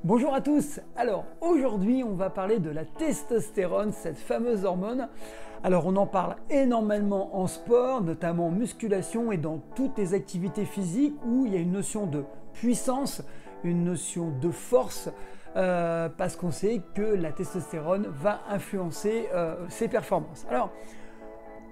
Bonjour à tous. Alors aujourd'hui on va parler de la testostérone, cette fameuse hormone. Alors on en parle énormément en sport, notamment en musculation et dans toutes les activités physiques où il y a une notion de puissance, une notion de force, parce qu'on sait que la testostérone va influencer ses performances. Alors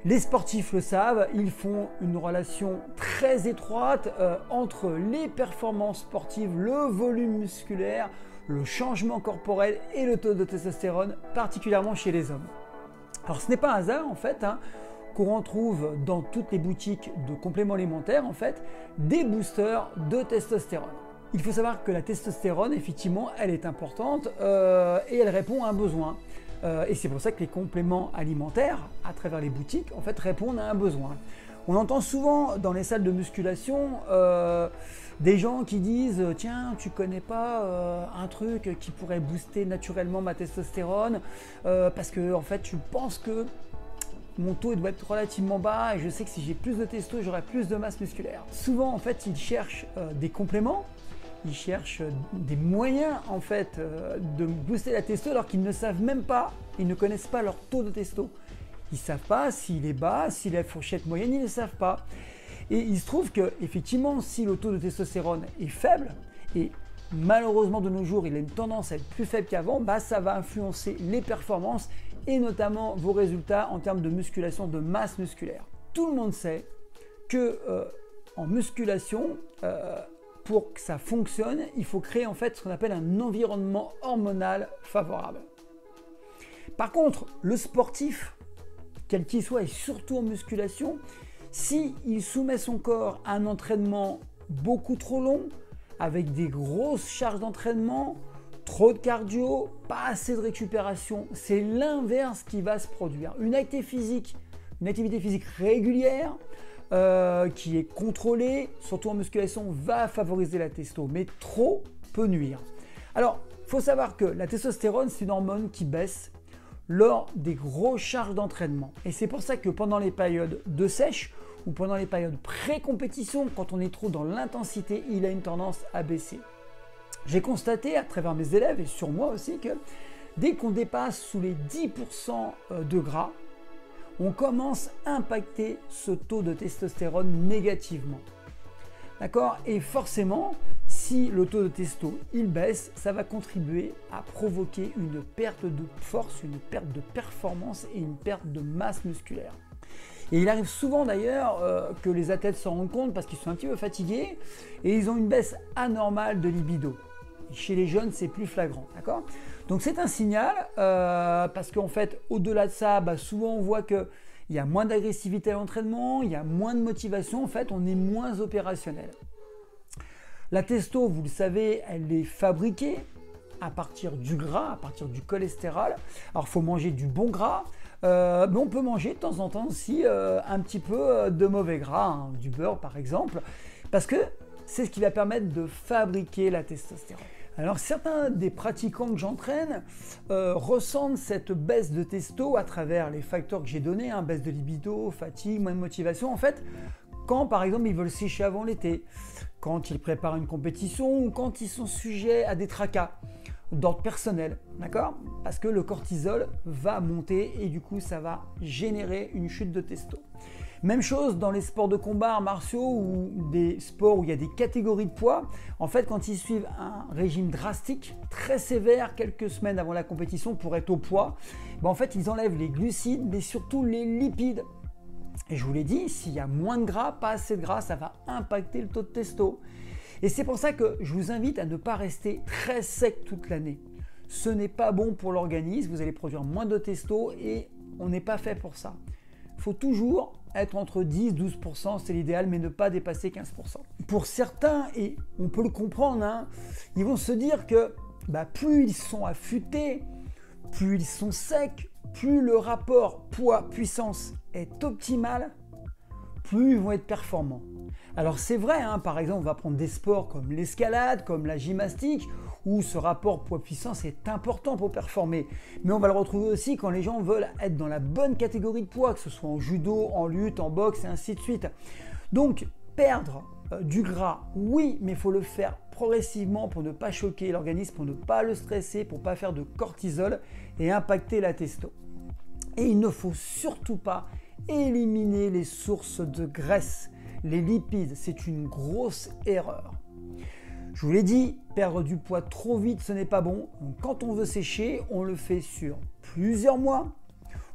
les sportifs le savent, ils font une relation très étroite entre les performances sportives, le volume musculaire, le changement corporel et le taux de testostérone, particulièrement chez les hommes. Alors ce n'est pas un hasard en fait qu'on retrouve dans toutes les boutiques de compléments alimentaires en fait des boosters de testostérone. Il faut savoir que la testostérone effectivement elle est importante et elle répond à un besoin. Et c'est pour ça que les compléments alimentaires, à travers les boutiques, en fait, répondent à un besoin. On entend souvent dans les salles de musculation des gens qui disent « Tiens, tu connais pas un truc qui pourrait booster naturellement ma testostérone parce que en fait, tu penses que mon taux doit être relativement bas et je sais que si j'ai plus de testo, j'aurai plus de masse musculaire. » Souvent, en fait, ils cherchent des compléments. Ils cherchent des moyens en fait de booster la testo alors qu'ils ne savent même pas, ils ne connaissent pas leur taux de testo. Ils ne savent pas s'il est bas, s'il est à fourchette moyenne, ils ne savent pas. Et il se trouve que effectivement, si le taux de testostérone est faible, et malheureusement de nos jours il a une tendance à être plus faible qu'avant, bah, ça va influencer les performances et notamment vos résultats en termes de musculation, de masse musculaire. Tout le monde sait que en musculation, pour que ça fonctionne, il faut créer en fait ce qu'on appelle un environnement hormonal favorable. Par contre, le sportif, quel qu'il soit et surtout en musculation, s'il soumet son corps à un entraînement beaucoup trop long, avec des grosses charges d'entraînement, trop de cardio, pas assez de récupération, c'est l'inverse qui va se produire. Une activité physique régulière, qui est contrôlée, surtout en musculation, va favoriser la testo, mais trop peut nuire. Alors, il faut savoir que la testostérone, c'est une hormone qui baisse lors des grosses charges d'entraînement. Et c'est pour ça que pendant les périodes de sèche ou pendant les périodes pré-compétition, quand on est trop dans l'intensité, il a une tendance à baisser. J'ai constaté à travers mes élèves et sur moi aussi que dès qu'on dépasse sous les 10% de gras, on commence à impacter ce taux de testostérone négativement. D'accord? Et forcément, si le taux de testo il baisse, ça va contribuer à provoquer une perte de force, une perte de performance et une perte de masse musculaire. Et il arrive souvent d'ailleurs que les athlètes s'en rendent compte parce qu'ils sont un petit peu fatigués et ils ont une baisse anormale de libido. Chez les jeunes, c'est plus flagrant, d'accord? Donc c'est un signal parce qu'en fait, au-delà de ça, souvent on voit qu'il y a moins d'agressivité à l'entraînement, il y a moins de motivation, en fait, on est moins opérationnel. La testo, vous le savez, elle est fabriquée à partir du gras, à partir du cholestérol. Alors, il faut manger du bon gras, mais on peut manger de temps en temps aussi un petit peu de mauvais gras, du beurre par exemple, parce que c'est ce qui va permettre de fabriquer la testostérone. Alors certains des pratiquants que j'entraîne ressentent cette baisse de testo à travers les facteurs que j'ai donnés, baisse de libido, fatigue, moins de motivation. En fait, quand par exemple ils veulent sécher avant l'été, quand ils préparent une compétition ou quand ils sont sujets à des tracas d'ordre personnel, d'accord? Parce que le cortisol va monter et du coup ça va générer une chute de testo. Même chose dans les sports de combat, arts martiaux ou des sports où il y a des catégories de poids. En fait, quand ils suivent un régime drastique, très sévère, quelques semaines avant la compétition pour être au poids, en fait, ils enlèvent les glucides, mais surtout les lipides. Et je vous l'ai dit, s'il y a moins de gras, pas assez de gras, ça va impacter le taux de testo. Et c'est pour ça que je vous invite à ne pas rester très sec toute l'année. Ce n'est pas bon pour l'organisme, vous allez produire moins de testo et on n'est pas fait pour ça. Il faut toujours être entre 10-12%, c'est l'idéal, mais ne pas dépasser 15%. Pour certains, et on peut le comprendre, ils vont se dire que plus ils sont affûtés, plus ils sont secs, plus le rapport poids-puissance est optimal, plus ils vont être performants. Alors c'est vrai, par exemple, on va prendre des sports comme l'escalade, comme la gymnastique, où ce rapport poids-puissance est important pour performer. Mais on va le retrouver aussi quand les gens veulent être dans la bonne catégorie de poids, que ce soit en judo, en lutte, en boxe et ainsi de suite. Donc perdre du gras, oui, mais il faut le faire progressivement pour ne pas choquer l'organisme, pour ne pas le stresser, pour ne pas faire de cortisol et impacter la testo. Et il ne faut surtout pas éliminer les sources de graisse, les lipides, c'est une grosse erreur. Je vous l'ai dit, perdre du poids trop vite, ce n'est pas bon. Donc, quand on veut sécher, on le fait sur plusieurs mois.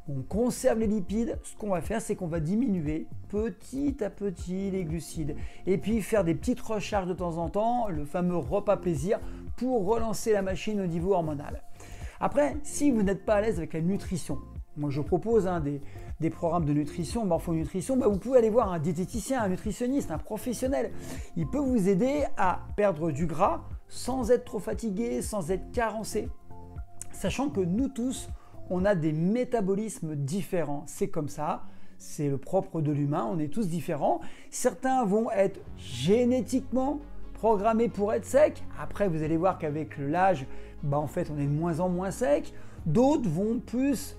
On conserve les lipides. Ce qu'on va faire, c'est qu'on va diminuer petit à petit les glucides. Et puis faire des petites recharges de temps en temps, le fameux repas plaisir, pour relancer la machine au niveau hormonal. Après, si vous n'êtes pas à l'aise avec la nutrition, moi je propose des programmes de nutrition, morphonutrition, vous pouvez aller voir un diététicien, un nutritionniste, un professionnel. Il peut vous aider à perdre du gras sans être trop fatigué, sans être carencé. Sachant que nous tous, on a des métabolismes différents. C'est comme ça, c'est le propre de l'humain, on est tous différents. Certains vont être génétiquement programmés pour être secs. Après, vous allez voir qu'avec l'âge, en fait, on est de moins en moins sec. D'autres vont plus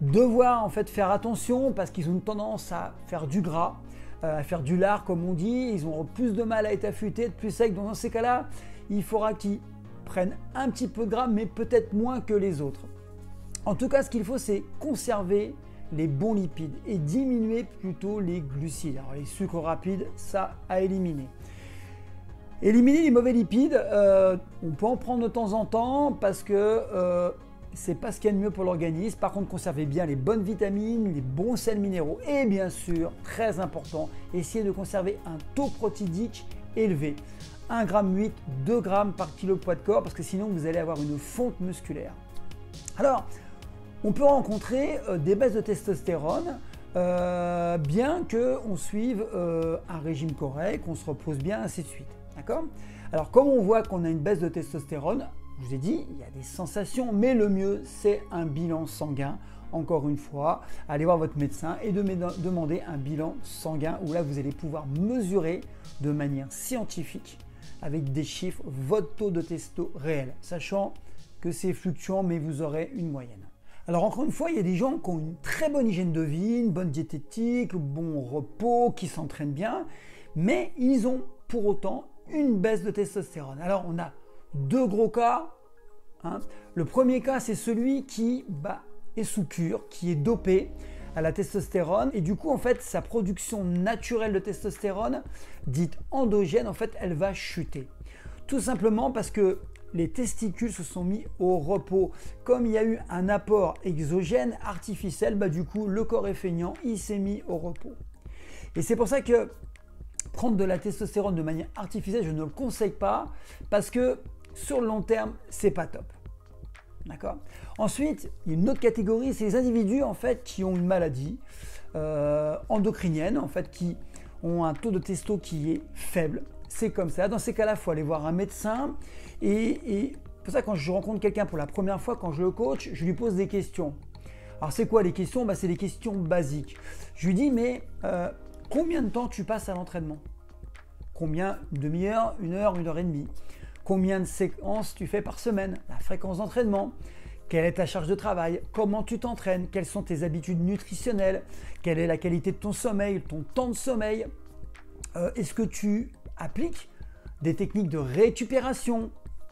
devoir en fait faire attention parce qu'ils ont une tendance à faire du gras, à faire du lard comme on dit, ils ont plus de mal à être affûtés, être plus secs. Donc dans ces cas-là, il faudra qu'ils prennent un petit peu de gras, mais peut-être moins que les autres. En tout cas, ce qu'il faut, c'est conserver les bons lipides et diminuer plutôt les glucides. Alors les sucres rapides, ça à éliminer. Éliminer les mauvais lipides, on peut en prendre de temps en temps parce que c'est pas ce qu'il y a de mieux pour l'organisme. Par contre, conservez bien les bonnes vitamines, les bons sels minéraux et bien sûr, très important, essayez de conserver un taux protidique élevé. 1,8 g, 2 g par kilo de poids de corps parce que sinon vous allez avoir une fonte musculaire. Alors, on peut rencontrer des baisses de testostérone bien qu'on suive un régime correct, qu'on se repose bien, ainsi de suite. D'accord ? Alors, comme on voit qu'on a une baisse de testostérone, je vous ai dit, il y a des sensations, mais le mieux, c'est un bilan sanguin. Encore une fois, allez voir votre médecin et demander un bilan sanguin où là, vous allez pouvoir mesurer de manière scientifique, avec des chiffres, votre taux de testo réel, sachant que c'est fluctuant, mais vous aurez une moyenne. Alors encore une fois, il y a des gens qui ont une très bonne hygiène de vie, une bonne diététique, bon repos, qui s'entraînent bien, mais ils ont pour autant une baisse de testostérone. Alors on a deux gros cas. Le premier cas, c'est celui qui est sous cure, qui est dopé à la testostérone et du coup en fait sa production naturelle de testostérone, dite endogène, en fait elle va chuter. Tout simplement parce que les testicules se sont mis au repos. Comme il y a eu un apport exogène artificiel, du coup le corps est feignant, il s'est mis au repos. Et c'est pour ça que prendre de la testostérone de manière artificielle, je ne le conseille pas parce que sur le long terme, c'est pas top. D'accord ? Ensuite, il y a une autre catégorie, c'est les individus en fait qui ont une maladie endocrinienne, en fait, qui ont un taux de testo qui est faible. C'est comme ça. Dans ces cas-là, il faut aller voir un médecin. Et pour ça, quand je rencontre quelqu'un pour la première fois, quand je le coach, je lui pose des questions. Alors, c'est quoi les questions ? C'est des questions basiques. Je lui dis, mais combien de temps tu passes à l'entraînement ? Combien ? Une demi-heure, 1h et demie ? Combien de séances tu fais par semaine? La fréquence d'entraînement? Quelle est ta charge de travail? Comment tu t'entraînes? Quelles sont tes habitudes nutritionnelles? Quelle est la qualité de ton sommeil, ton temps de sommeil? Est-ce que tu appliques des techniques de récupération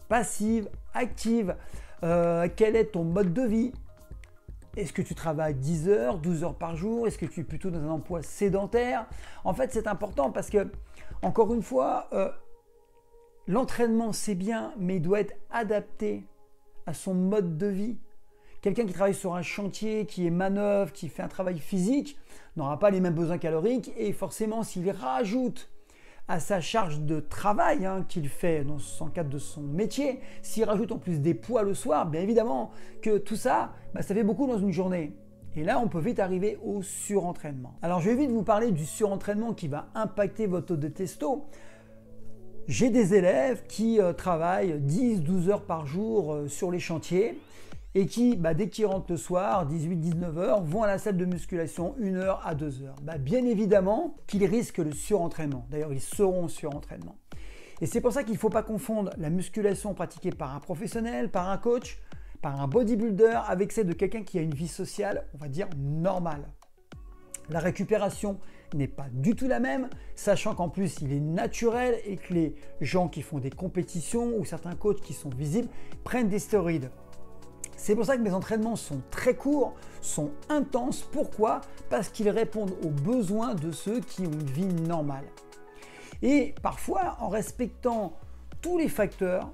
passive, active? Quel est ton mode de vie? Est-ce que tu travailles 10 heures, 12 heures par jour? Est-ce que tu es plutôt dans un emploi sédentaire? En fait, c'est important parce que, encore une fois, l'entraînement, c'est bien, mais il doit être adapté à son mode de vie. Quelqu'un qui travaille sur un chantier, qui est manœuvre, qui fait un travail physique, n'aura pas les mêmes besoins caloriques et forcément, s'il rajoute à sa charge de travail qu'il fait dans le cadre de son métier, s'il rajoute en plus des poids le soir, bien évidemment que tout ça, ça fait beaucoup dans une journée. Et là, on peut vite arriver au surentraînement. Alors, je vais vite vous parler du surentraînement qui va impacter votre taux de testo. J'ai des élèves qui travaillent 10-12 heures par jour sur les chantiers et qui, dès qu'ils rentrent le soir, 18-19 heures, vont à la salle de musculation 1 heure à 2 heures. Bien évidemment qu'ils risquent le surentraînement. D'ailleurs, ils seront en surentraînement. Et c'est pour ça qu'il ne faut pas confondre la musculation pratiquée par un professionnel, par un coach, par un bodybuilder, avec celle de quelqu'un qui a une vie sociale, on va dire, normale. La récupération n'est pas du tout la même, sachant qu'en plus il est naturel et que les gens qui font des compétitions ou certains coachs qui sont visibles prennent des stéroïdes. C'est pour ça que mes entraînements sont très courts, sont intenses. Pourquoi? Parce qu'ils répondent aux besoins de ceux qui ont une vie normale. Et parfois, en respectant tous les facteurs,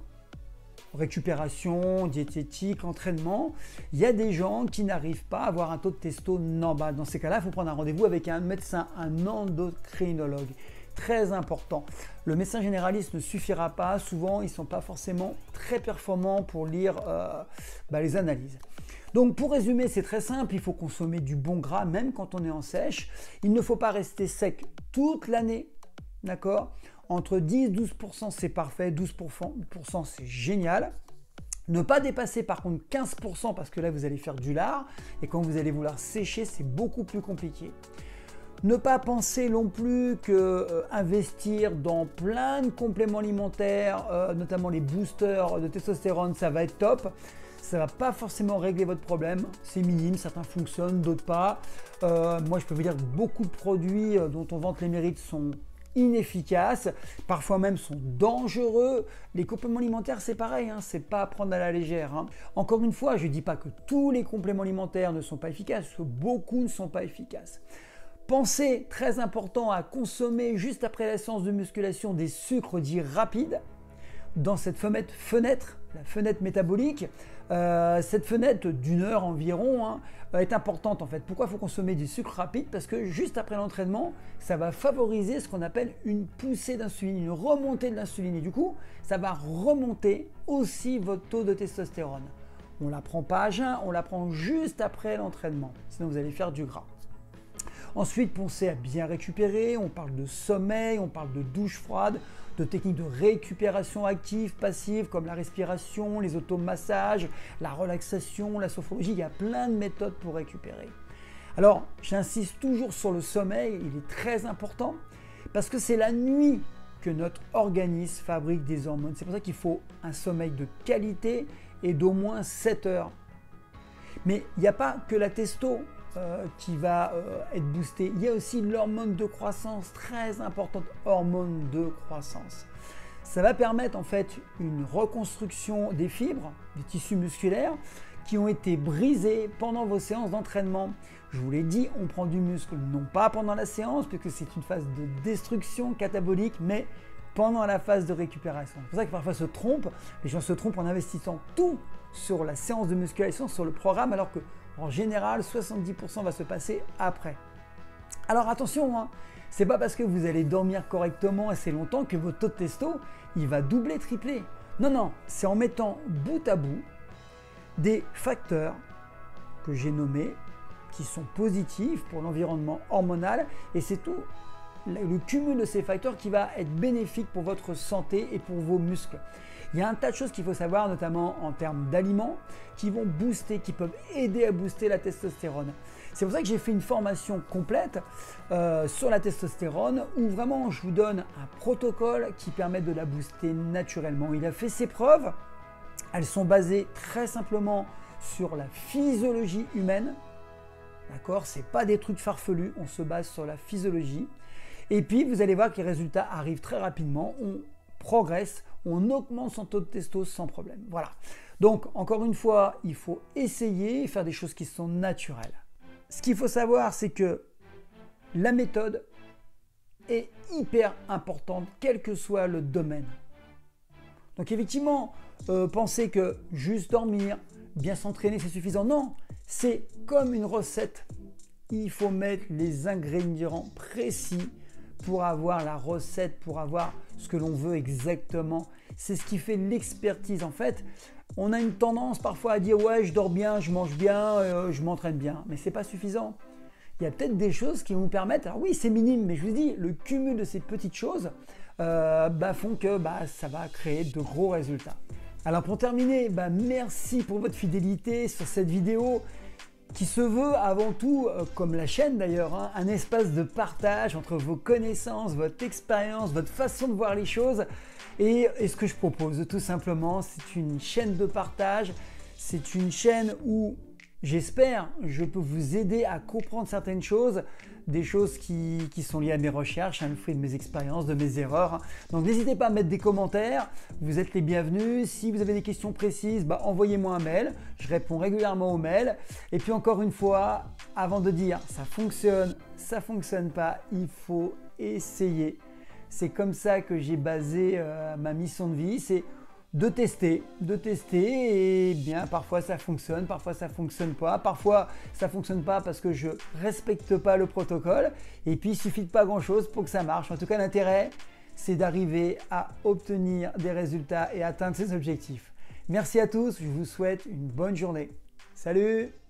récupération, diététique, entraînement, il y a des gens qui n'arrivent pas à avoir un taux de testo normal. Dans ces cas-là, il faut prendre un rendez-vous avec un médecin, un endocrinologue. Très important. Le médecin généraliste ne suffira pas. Souvent, ils ne sont pas forcément très performants pour lire les analyses. Donc, pour résumer, c'est très simple. Il faut consommer du bon gras, même quand on est en sèche. Il ne faut pas rester sec toute l'année. D'accord? Entre 10 et 12%, c'est parfait. 12%, c'est génial. Ne pas dépasser par contre 15% parce que là, vous allez faire du lard. Et quand vous allez vouloir sécher, c'est beaucoup plus compliqué. Ne pas penser non plus que investir dans plein de compléments alimentaires, notamment les boosters de testostérone, ça va être top. Ça ne va pas forcément régler votre problème. C'est minime, certains fonctionnent, d'autres pas. Moi, je peux vous dire que beaucoup de produits dont on vante les mérites sont inefficaces, parfois même sont dangereux. Les compléments alimentaires, c'est pareil, hein, c'est pas à prendre à la légère. Hein. Encore une fois, je ne dis pas que tous les compléments alimentaires ne sont pas efficaces, parce que beaucoup ne sont pas efficaces. Pensez, très important, à consommer juste après la séance de musculation des sucres dits rapides dans cette fenêtre, la fenêtre métabolique. Cette fenêtre d'une heure environ est importante en fait. Pourquoi il faut consommer du sucre rapide? Parce que juste après l'entraînement, ça va favoriser ce qu'on appelle une poussée d'insuline, une remontée de l'insuline. Et du coup, ça va remonter aussi votre taux de testostérone. On ne la prend pas à jeun, on la prend juste après l'entraînement. Sinon, vous allez faire du gras. Ensuite, pensez à bien récupérer, on parle de sommeil, on parle de douche froide, de techniques de récupération active, passive, comme la respiration, les automassages, la relaxation, la sophrologie, il y a plein de méthodes pour récupérer. Alors, j'insiste toujours sur le sommeil, il est très important, parce que c'est la nuit que notre organisme fabrique des hormones. C'est pour ça qu'il faut un sommeil de qualité et d'au moins 7 heures. Mais il n'y a pas que la testo qui va être boostée. Il y a aussi l'hormone de croissance, très importante, hormone de croissance. Ça va permettre en fait une reconstruction des fibres, des tissus musculaires qui ont été brisés pendant vos séances d'entraînement. Je vous l'ai dit, on prend du muscle non pas pendant la séance, puisque c'est une phase de destruction catabolique, mais pendant la phase de récupération. C'est pour ça que parfois les gens se trompent en investissant tout sur la séance de musculation, sur le programme, alors que en général, 70% va se passer après. Alors attention, hein, c'est pas parce que vous allez dormir correctement assez longtemps que votre taux de testo, il va doubler, tripler. Non, non, c'est en mettant bout à bout des facteurs que j'ai nommés, qui sont positifs pour l'environnement hormonal, et c'est tout le cumul de ces facteurs qui va être bénéfique pour votre santé et pour vos muscles. Il y a un tas de choses qu'il faut savoir, notamment en termes d'aliments, qui vont booster, qui peuvent aider à booster la testostérone. C'est pour ça que j'ai fait une formation complète sur la testostérone, où vraiment je vous donne un protocole qui permet de la booster naturellement. Il a fait ses preuves, elles sont basées très simplement sur la physiologie humaine. D'accord, c'est pas des trucs farfelus, on se base sur la physiologie. Et puis vous allez voir que les résultats arrivent très rapidement, on progresse, on augmente son taux de testo sans problème. Voilà. Donc encore une fois, il faut essayer et faire des choses qui sont naturelles. Ce qu'il faut savoir, c'est que la méthode est hyper importante, quel que soit le domaine. Donc effectivement, pensez que juste dormir, bien s'entraîner, c'est suffisant. Non, c'est comme une recette. Il faut mettre les ingrédients précis pour avoir la recette, pour avoir ce que l'on veut exactement. C'est ce qui fait l'expertise. En fait, on a une tendance parfois à dire « ouais, je dors bien, je mange bien, je m'entraîne bien ». Mais ce n'est pas suffisant. Il y a peut-être des choses qui vont vous permettre, alors oui, c'est minime, mais je vous dis, le cumul de ces petites choses font que ça va créer de gros résultats. Alors pour terminer, merci pour votre fidélité sur cette vidéo qui se veut avant tout, comme la chaîne d'ailleurs, un espace de partage entre vos connaissances, votre expérience, votre façon de voir les choses. Et ce que je propose tout simplement, c'est une chaîne de partage, c'est une chaîne où J'espère que je peux vous aider à comprendre certaines choses, des choses qui sont liées à mes recherches, le fruit de mes expériences, de mes erreurs. Donc n'hésitez pas à mettre des commentaires, vous êtes les bienvenus. Si vous avez des questions précises, envoyez-moi un mail, je réponds régulièrement aux mails. Et puis encore une fois, avant de dire ça fonctionne pas, il faut essayer. C'est comme ça que j'ai basé ma mission de vie, c'est de tester et bien parfois ça fonctionne, parfois ça fonctionne pas, parfois ça fonctionne pas parce que je respecte pas le protocole et puis il suffit de pas grand chose pour que ça marche. En tout cas l'intérêt c'est d'arriver à obtenir des résultats et atteindre ses objectifs. Merci à tous, je vous souhaite une bonne journée. Salut!